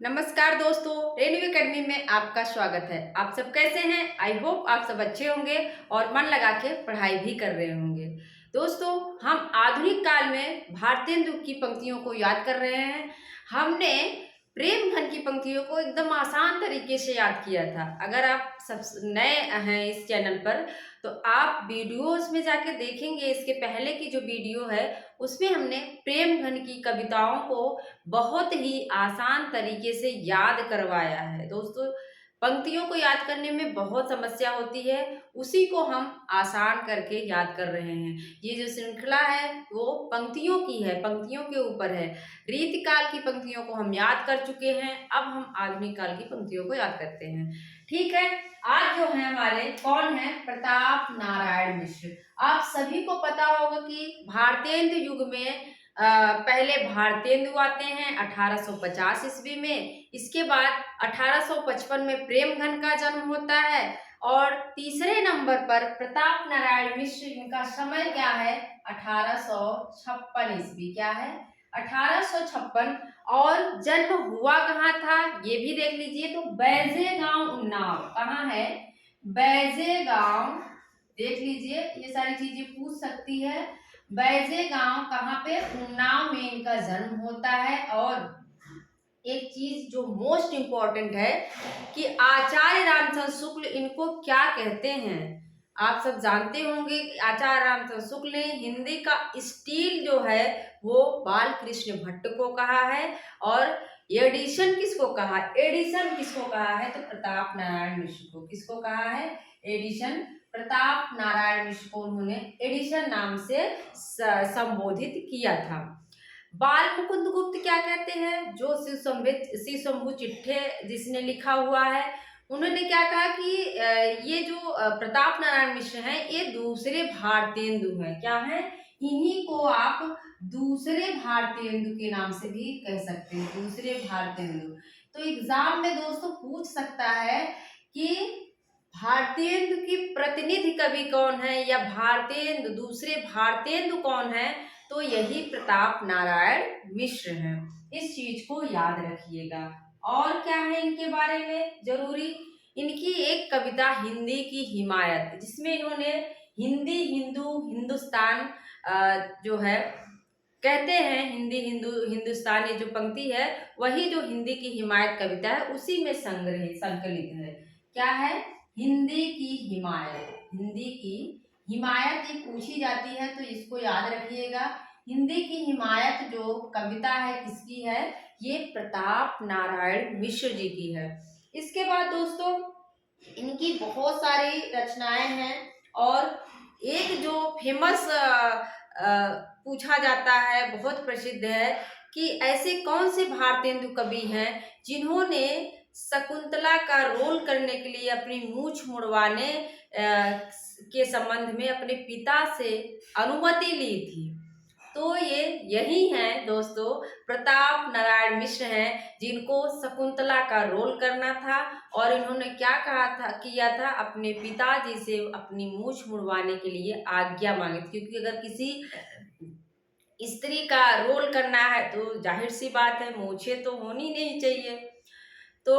नमस्कार दोस्तों, रेनू एकेडमी में आपका स्वागत है। आप सब कैसे हैं? आई होप आप सब अच्छे होंगे और मन लगा के पढ़ाई भी कर रहे होंगे। दोस्तों, हम आधुनिक काल में भारतेंदु की पंक्तियों को याद कर रहे हैं। हमने प्रेमधन की पंक्तियों को एकदम आसान तरीके से याद किया था। अगर आप सब नए हैं इस चैनल पर तो आप वीडियोस में जाके देखेंगे। इसके पहले की जो वीडियो है उसमें हमने प्रेमधन की कविताओं को बहुत ही आसान तरीके से याद करवाया है। दोस्तों, पंक्तियों को याद करने में बहुत समस्या होती है, उसी को हम आसान करके याद कर रहे हैं। ये जो श्रृंखला है वो पंक्तियों की है, पंक्तियों के ऊपर है। रीतिकाल की पंक्तियों को हम याद कर चुके हैं, अब हम आधुनिक काल की पंक्तियों को याद करते हैं। ठीक है, आज जो है हमारे कौन है? प्रताप नारायण मिश्र। आप सभी को पता होगा कि भारतेंदु युग में पहले भारतेंदु आते हैं 1850 ईस्वी में। इसके बाद 1855 में प्रेमधन का जन्म होता है और तीसरे नंबर पर प्रताप नारायण मिश्र। इनका समय क्या है? 1856 ईस्वी। क्या है? 1856। और जन्म हुआ कहाँ था ये भी देख लीजिए। तो बैजे गांव उन्नाव। कहाँ है? बैजे गांव। देख लीजिए, ये सारी चीजें पूछ सकती है। बैजे गांव कहाँ पे? उन्नाव में इनका जन्म होता है। और एक चीज जो मोस्ट इम्पोर्टेंट है कि आचार्य रामचंद्र शुक्ल इनको क्या कहते हैं। आप सब जानते होंगे कि आचार्य रामचंद्र शुक्ल ने हिंदी का स्टील जो है वो बाल कृष्ण भट्ट को कहा है। और एडिशन किसको कहा? एडिशन किसको कहा है? तो प्रताप नारायण मिश्र को। किसको कहा है? एडिशन। प्रताप नारायण मिश्र को उन्होंने एडिशन नाम से संबोधित किया था। बाल मुकुंद गुप्त क्या कहते हैं? जो शिव शंभु चिट्ठे जिसने लिखा हुआ है, उन्होंने क्या कहा कि ये जो प्रताप नारायण मिश्र हैं ये दूसरे भारतेंदु हैं। क्या है? इन्हीं को आप दूसरे भारतेंदु के नाम से भी कह सकते हैं, दूसरे भारतेंदु। तो एग्जाम में दोस्तों पूछ सकता है कि भारतेंदु की प्रतिनिधि कवि कौन है या भारतेंदु दूसरे भारतेंदु कौन है? तो यही प्रताप नारायण मिश्र हैं। इस चीज को याद रखिएगा। और क्या है इनके बारे में जरूरी? इनकी एक कविता हिंदी की हिमायत, जिसमें इन्होंने हिंदी हिंदू हिंदुस्तान जो है कहते हैं, हिंदी हिंदू हिंदुस्तान, ये जो पंक्ति है वही जो हिंदी की हिमायत कविता है उसी में संकलित है। क्या है? हिंदी की हिमायत। हिंदी की हिमायत ये पूछी जाती है तो इसको याद रखिएगा। हिंदी की हिमायत जो कविता है किसकी है? ये प्रताप नारायण मिश्र जी की है। इसके बाद दोस्तों इनकी बहुत सारी रचनाएं हैं और एक जो फेमस पूछा जाता है, बहुत प्रसिद्ध है कि ऐसे कौन से भारतेंदु कवि हैं जिन्होंने शकुंतला का रोल करने के लिए अपनी मूछ मुड़वाने के संबंध में अपने पिता से अनुमति ली थी। तो ये यही हैं दोस्तों, प्रताप नारायण मिश्र हैं जिनको शकुंतला का रोल करना था और इन्होंने क्या कहा था, किया था, अपने पिताजी से अपनी मूछ मुड़वाने के लिए आज्ञा मांगी थी। क्योंकि अगर किसी स्त्री का रोल करना है तो जाहिर सी बात है मूछे तो होनी नहीं चाहिए। तो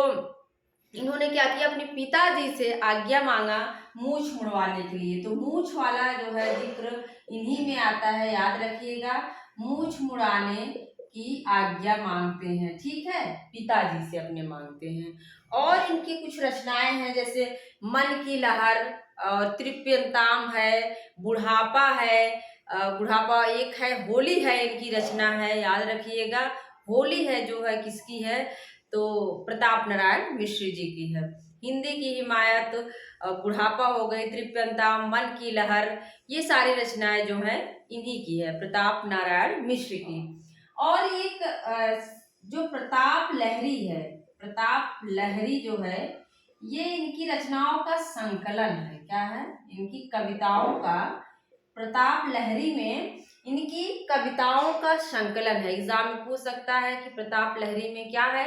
इन्होंने क्या किया, अपने पिताजी से आज्ञा मांगा मूछ मुड़वाने के लिए। तो मूछ वाला जो है जिक्र इन्हीं में आता है, याद रखिएगा। मूछ मुड़ाने की आज्ञा मांगते हैं, ठीक है, पिताजी से अपने मांगते हैं। और इनकी कुछ रचनाएं हैं जैसे मन की लहर और तृप्यंताम है, बुढ़ापा है। बुढ़ापा एक है, होली है इनकी रचना है, याद रखिएगा। होली है जो है किसकी है? तो प्रताप नारायण मिश्र जी की है। हिंदी की हिमायत, बुढ़ापा हो गई, तृप्यंताम, मन की लहर, ये सारी रचनाएं जो हैं इन्हीं की है, प्रताप नारायण मिश्र की। और एक जो प्रताप लहरी है, प्रताप लहरी जो है ये इनकी रचनाओं का संकलन है। क्या है? इनकी कविताओं का, प्रताप लहरी में इनकी कविताओं का संकलन है। एग्जाम में पूछ सकता है कि प्रताप लहरी में क्या है,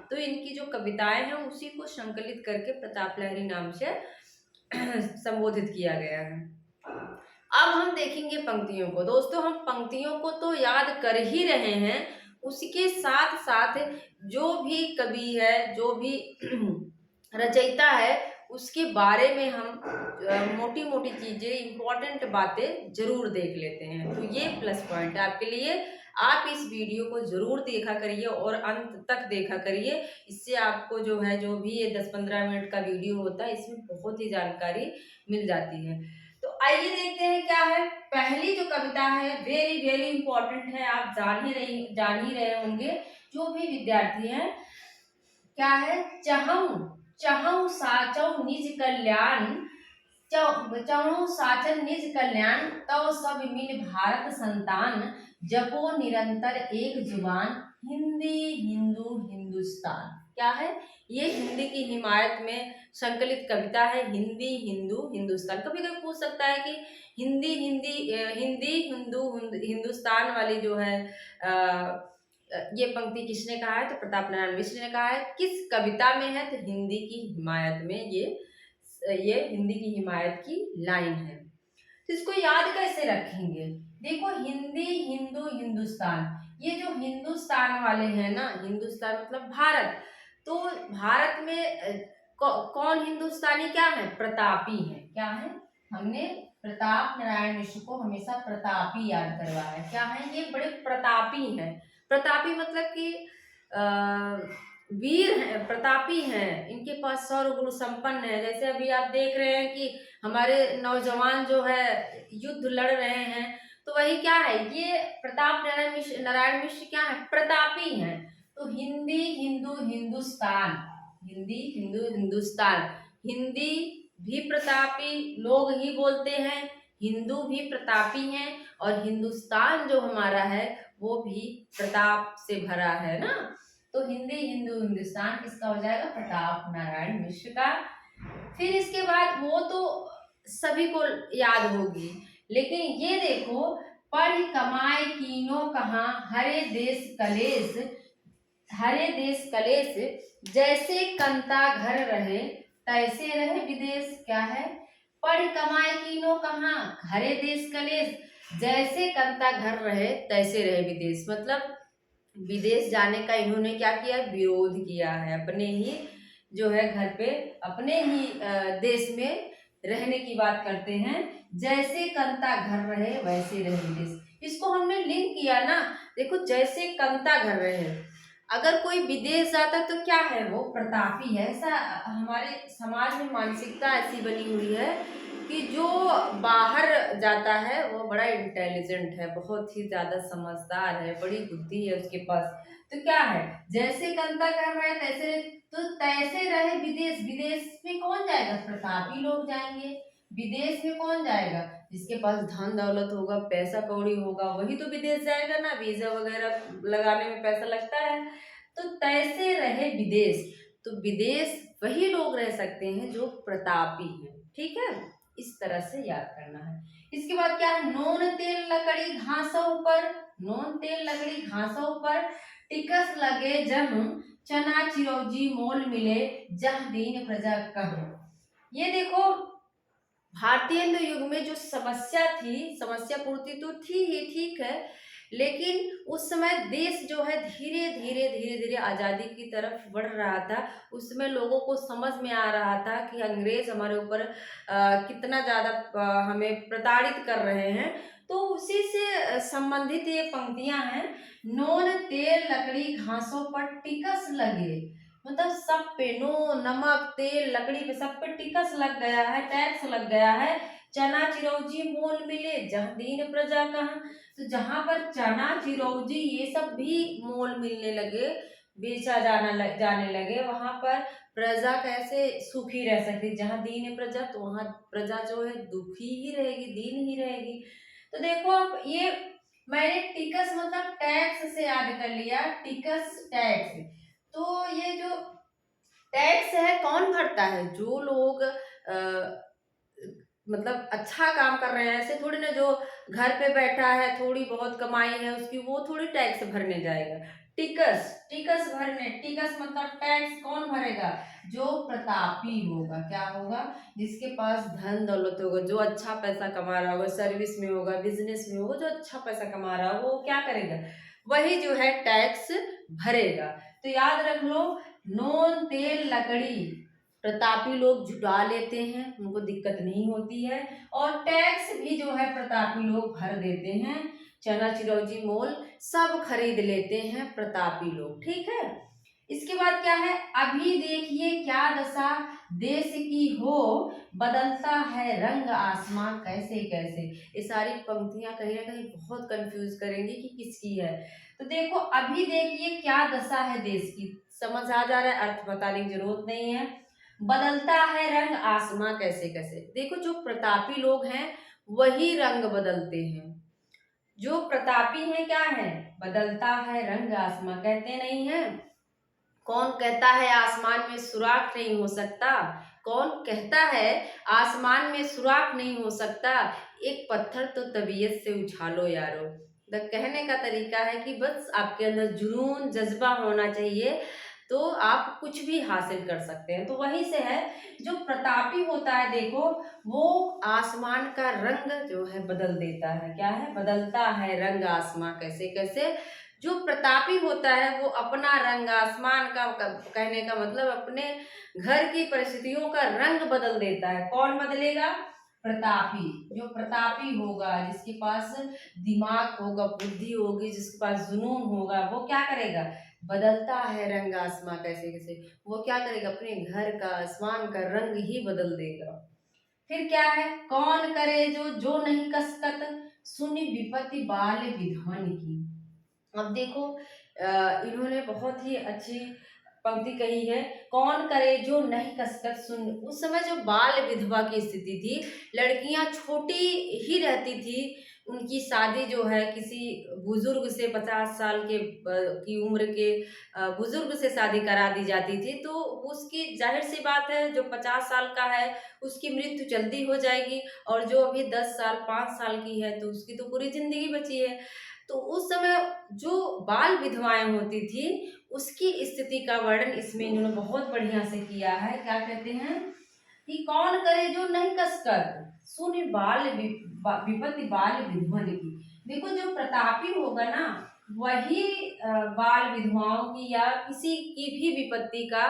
तो इनकी जो कविताएं हैं उसी को संकलित करके प्रताप लहरी नाम से संबोधित किया गया है। अब हम देखेंगे पंक्तियों को। दोस्तों, हम पंक्तियों को तो याद कर ही रहे हैं, उसके साथ साथ जो भी कवि है, जो भी रचयिता है, उसके बारे में हम मोटी मोटी चीजें, इंपॉर्टेंट बातें जरूर देख लेते हैं। तो ये प्लस पॉइंट है आपके लिए। आप इस वीडियो को जरूर देखा करिए और अंत तक देखा करिए। इससे आपको जो है, जो भी ये 10-15 मिनट का वीडियो होता है, इसमें बहुत ही जानकारी मिल जाती है। तो आइए देखते हैं क्या है। पहली जो कविता है वेरी वेरी इंपॉर्टेंट है, आप जान ही रहे होंगे जो भी विद्यार्थी हैं। क्या है? चहु चहु साचौ निज कल्याण, चहु साचन निज कल्याण, तव सब मिल भारत संतान, जपो निरंतर एक जुबान, हिंदी हिंदू हिंदुस्तान। क्या है? ये हिंदी की हिमायत में संकलित कविता है, हिंदी हिंदू हिंदुस्तान। कभी कभी पूछ सकता है कि हिंदी हिंदी हिंदी हिंदू हिंदुस्तान वाली जो है ये पंक्ति किसने कहा है? तो प्रताप नारायण मिश्र ने कहा है। किस कविता में है? तो हिंदी की हिमायत में ये हिंदी की हिमायत की लाइन है। तो इसको याद कैसे रखेंगे? देखो, हिंदी हिंदू हिंदुस्तान, ये जो हिंदुस्तान वाले हैं ना, हिंदुस्तान मतलब भारत, तो भारत में कौन हिंदुस्तानी क्या है? प्रतापी है। क्या है? हमने प्रताप नारायण मिश्र को हमेशा प्रतापी याद करवाया। क्या है? ये बड़े प्रतापी हैं। प्रतापी मतलब कि वीर हैं, प्रतापी हैं, इनके पास सौर गुण संपन्न है। जैसे अभी आप देख रहे हैं कि हमारे नौजवान जो है युद्ध लड़ रहे हैं, तो वही क्या है, ये प्रताप नारायण मिश्र क्या है? प्रतापी हैं। तो हिंदी हिंदू हिंदुस्तान, हिंदी हिंदू हिंदुस्तान, हिंदी भी प्रतापी लोग ही बोलते हैं, हिंदू भी प्रतापी हैं, और हिंदुस्तान जो हमारा है वो भी प्रताप से भरा है ना। तो हिंदी हिंदू हिंदुस्तान किसका हो जाएगा? प्रताप नारायण मिश्र का। फिर इसके बाद वो तो सभी को याद होगी, लेकिन ये देखो, पढ़ कमाए कीनो कहाँ, हरे देश कलेश, हरे देश कलेश, जैसे कंता घर रहे, तैसे रहे विदेश। क्या है? पढ़ कमाए कीनो कहाँ, हरे देश कलेश, जैसे कंता घर रहे, तैसे रहे विदेश। मतलब विदेश जाने का इन्होंने क्या किया? विरोध किया है। अपने ही जो है घर पे, अपने ही देश में रहने की बात करते हैं। जैसे कंता घर रहे वैसे रहे विदेश। इसको हमने लिंक किया ना। देखो, जैसे कंता घर रहे, अगर कोई विदेश जाता तो क्या है? वो प्रतापी है। ऐसा हमारे समाज में मानसिकता ऐसी बनी हुई है कि जो बाहर जाता है वो बड़ा इंटेलिजेंट है, बहुत ही ज्यादा समझदार है, बड़ी बुद्धि है उसके पास। तो क्या है? जैसे कंता कर रहा है तैसे, तो तैसे रहे विदेश। विदेश में कौन जाएगा? प्रतापी लोग जाएंगे। विदेश में कौन जाएगा? जिसके पास धन दौलत होगा, पैसा कौड़ी होगा, वही तो विदेश जाएगा ना। वीजा वगैरह लगाने में पैसा लगता है। तो तैसे रहे विदेश, तो विदेश वही लोग रह सकते हैं जो प्रतापी हैं। ठीक है, इस तरह से याद करना है। इसके बाद क्या है? नोन तेल लकड़ी घासों पर, नोन तेल लकड़ी घासों पर, टिकस लगे जहाँ, चना चिरौंजी मोल मिले, जह दीन प्रजा कह। ये देखो, भारतीय युग में जो समस्या थी, समस्या पूर्ति तो थी ही, ठीक है, लेकिन उस समय देश जो है धीरे धीरे धीरे धीरे आज़ादी की तरफ बढ़ रहा था। उस समय लोगों को समझ में आ रहा था कि अंग्रेज हमारे ऊपर कितना ज़्यादा हमें प्रताड़ित कर रहे हैं। तो उसी से संबंधित ये पंक्तियां हैं। नोन तेल लकड़ी घासों पर टिकस लगे, मतलब सब पे, नो नमक तेल लकड़ी पे सब पे टिकस लग गया है, टैक्स लग गया है। चना चिरौंजी मोल मिले, जहाँ दीन प्रजा कहाँ। तो जहाँ पर चना चिरौंजी ये सब भी मोल मिलने लगे, बेचा जाने लगे, वहां पर प्रजा कैसे सुखी रह सकती? जहाँ दीन प्रजा, तो वहां प्रजा जो है दुखी ही रहेगी, दीन ही रहेगी। तो देखो, अब ये मैंने टिकस मतलब टैक्स से याद कर लिया, टिकस टैक्स। तो ये जो टैक्स है कौन भरता है? जो लोग मतलब अच्छा काम कर रहे हैं। ऐसे थोड़ी ना जो घर पे बैठा है, थोड़ी बहुत कमाई है उसकी, वो थोड़ी टैक्स भरने जाएगा। टिकस, टिकस भरने, टिकस मतलब टैक्स कौन भरेगा? जो प्रतापी होगा। क्या होगा? जिसके पास धन दौलत होगा, जो अच्छा पैसा कमा रहा होगा, सर्विस में होगा, बिजनेस में होगा, जो अच्छा पैसा कमा रहा होगा, वो क्या करेगा? वही जो है टैक्स भरेगा। तो याद रख लो, नोन तेल लकड़ी प्रतापी लोग जुटा लेते हैं, उनको दिक्कत नहीं होती है, और टैक्स भी जो है प्रतापी लोग भर देते हैं। चना चिरौंजी मोल सब खरीद लेते हैं प्रतापी लोग, ठीक है। इसके बाद क्या है, अभी देखिए क्या दशा देश की हो, बदलता है रंग आसमां कैसे कैसे। ये सारी पंक्तियां कहीं ना कहीं बहुत कंफ्यूज करेंगी कि किसकी है। तो देखो, अभी देखिए क्या दशा है देश की, समझ आ जा रहा है, अर्थ बताने की जरूरत नहीं है। बदलता है रंग आसमां कैसे कैसे, देखो जो प्रतापी लोग हैं वही रंग बदलते हैं। जो प्रतापी है क्या है, बदलता है रंग आसमां, कहते नहीं है, कौन कहता है आसमान में सुराख नहीं हो सकता, कौन कहता है आसमान में सुराख नहीं हो सकता, एक पत्थर तो तबीयत से उछालो यारो। द कहने का तरीका है कि बस आपके अंदर जुनून जज्बा होना चाहिए, तो आप कुछ भी हासिल कर सकते हैं। तो वहीं से है, जो प्रतापी होता है देखो, वो आसमान का रंग जो है बदल देता है। क्या है, बदलता है रंग आसमान कैसे कैसे। जो प्रतापी होता है वो अपना रंग आसमान का, कहने का मतलब अपने घर की परिस्थितियों का रंग बदल देता है। कौन बदलेगा, प्रतापी। जो प्रतापी होगा, जिसके पास दिमाग होगा, बुद्धि होगी, जिसके पास जुनून होगा, वो क्या करेगा, बदलता है रंग आसमां कैसे कैसे। वो क्या करेगा, अपने घर का आसमान का रंग ही बदल देगा। फिर क्या है, कौन करे जो नहीं कसकत, सुनी विपत्ति बाल विधवन की। अब देखो, इन्होंने बहुत ही अच्छी पंक्ति कही है, कौन करे जो नहीं कसकर सुन। उस समय जो बाल विधवा की स्थिति थी, लड़कियां छोटी ही रहती थी, उनकी शादी जो है किसी बुजुर्ग से, 50 साल के की उम्र के बुजुर्ग से शादी करा दी जाती थी, तो उसकी जाहिर सी बात है, जो 50 साल का है उसकी मृत्यु जल्दी हो जाएगी, और जो अभी 10 साल 5 साल की है तो उसकी तो पूरी जिंदगी बची है। तो उस समय जो बाल विधवाएं होती थी, उसकी स्थिति का वर्णन इसमें इन्होंने बहुत बढ़िया से किया है। क्या कहते हैं कि कौन करे जो नहीं कसकर, सुन विपत्ति बाल विधवन की। देखो, जो प्रतापी होगा ना, वही बाल विधवाओं की या किसी की भी विपत्ति का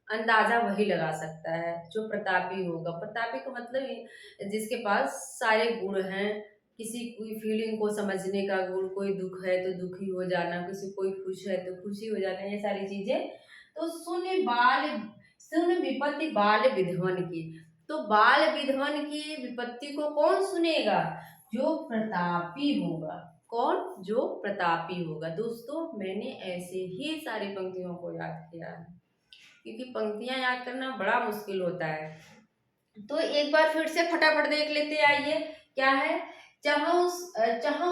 अंदाजा वही लगा सकता है, जो प्रतापी होगा। प्रतापी का मतलब जिसके पास सारे गुण हैं, किसी कोई फीलिंग को समझने का गुण, कोई दुख है तो दुखी हो जाना, किसी कोई खुश है तो खुशी हो जाना, ये सारी चीजें। तो सुन विपत्ति बाल विधवन की। तो बाल विधवन की विपत्ति को कौन सुनेगा, जो प्रतापी होगा। कौन, जो प्रतापी होगा। दोस्तों, मैंने ऐसे ही सारी पंक्तियों को याद किया है, क्योंकि पंक्तियां याद करना बड़ा मुश्किल होता है। तो एक बार फिर से फटाफट देख लेते, आइए क्या है, चहु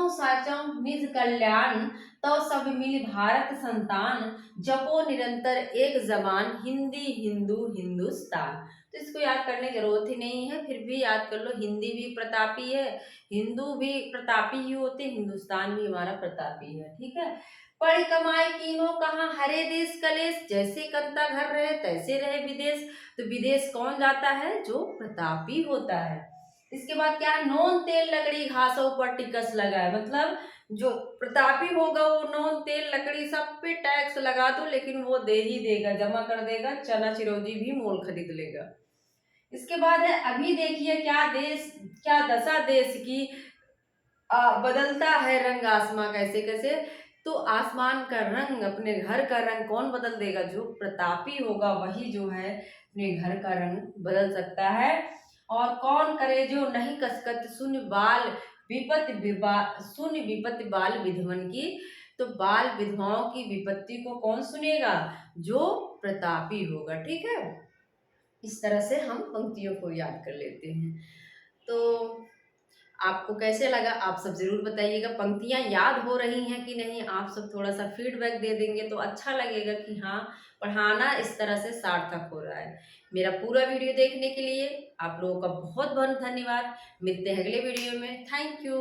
साचहु निज कल्याण, तो सब मिल भारत संतान, जपो निरंतर एक जबान, हिंदी हिंदू हिंदुस्तान। तो इसको याद करने की जरूरत ही नहीं है, फिर भी याद कर लो, हिंदी भी प्रतापी है, हिंदू भी प्रतापी ही होते, हिंदुस्तान भी हमारा प्रतापी है, ठीक है। पढ़ कमाए कीनो कहाँ हरे देश कलेश, जैसे कंता घर रहे तैसे रहे विदेश। तो विदेश कौन जाता है, जो प्रतापी होता है। इसके बाद क्या है, नोन तेल लकड़ी घासों पर टिकस लगा है, मतलब जो प्रतापी होगा वो नोन तेल लकड़ी सब पे टैक्स लगा दो, लेकिन वो दे ही देगा, जमा कर देगा, चना चिरौंजी भी मोल खरीद लेगा। इसके बाद है, अभी देखिए क्या दशा देश की, बदलता है रंग आसमां कैसे कैसे। तो आसमान का रंग, अपने घर का रंग कौन बदल देगा, जो प्रतापी होगा वही जो है अपने घर का रंग बदल सकता है। और कौन करे जो नहीं कसकत, सुन विपत्ति बाल विधवन की। तो बाल विधवाओं की विपत्ति को कौन सुनेगा, जो प्रतापी होगा, ठीक है। इस तरह से हम पंक्तियों को याद कर लेते हैं। तो आपको कैसे लगा, आप सब जरूर बताइएगा। पंक्तियां याद हो रही हैं कि नहीं, आप सब थोड़ा सा फीडबैक दे देंगे तो अच्छा लगेगा कि हाँ, पढ़ाना इस तरह से सार्थक हो रहा है। मेरा पूरा वीडियो देखने के लिए आप लोगों का बहुत बहुत धन्यवाद। मिलते हैं अगले वीडियो में। Thank you.